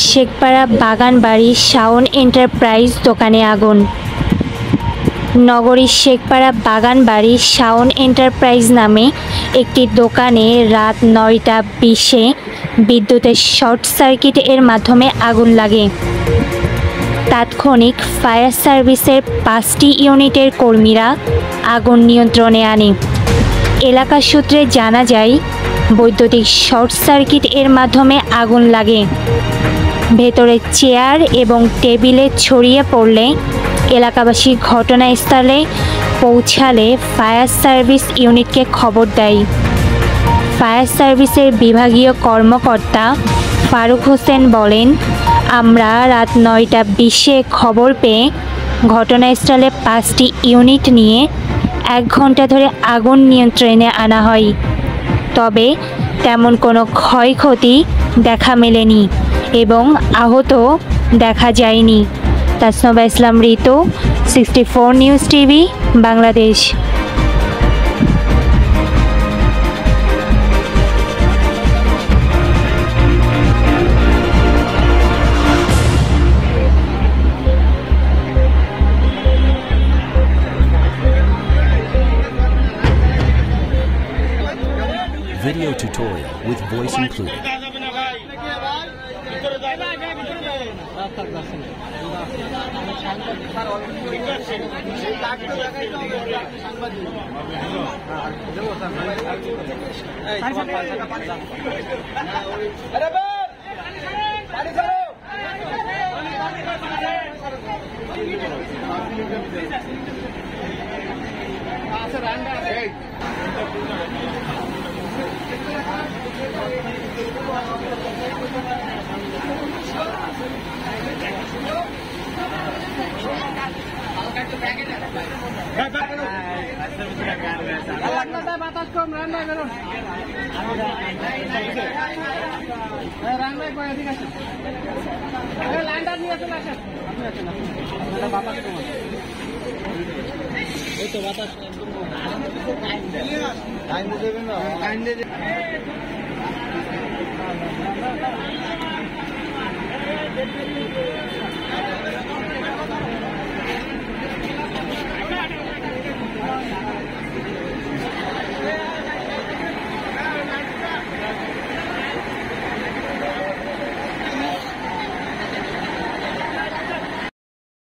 Shekhpara বাগানবাড়ি Shaon enterprise দোকানে আগুন। নগরীর শেখপাড়া বাগানবাড়ি শাওন এন্টারপ্রাইজ নামে একটি দোকানে রাত ৯টা ২০-এ বিদ্যুতের শর্ট সার্কিট এর মাধ্যমে আগুন লাগে। তাৎক্ষণিক ফায়ার সার্ভিসের ৫টি ইউনিটের কর্মীরা আগুন নিয়ন্ত্রণে আনে। এলাকা সূত্রে জানা যায়, বৈদ্যুতিক শর্ট সার্কিট এর মাধ্যমে আগুন লাগে। ভেতরে চেয়ার এবং টেবিলে ছড়িয়ে পড়লে এলাকাবাসী ঘটনাস্থলে পৌঁছালে ফায়ার সার্ভিস ইউনিটকে খবর দেয়। ফায়ার সার্ভিসের বিভাগীয় কর্মকর্তা ফারুক হোসেন বলেন, আমরা রাত ৯টা ২০-এ খবর পেয়ে ঘটনাস্থলে ৫টি ইউনিট নিয়ে ১ ঘন্টা ধরে আগুন নিয়ন্ত্রণে আনা হয়। তবে তেমন কোনো ক্ষয়ক্ষতি দেখা মেলেনি এবং আহত দেখা যায়নি। তাসনবা ইসলাম ঋতু, 64 news TV, Bangladesh. Video tutorial with voice included. বাতাস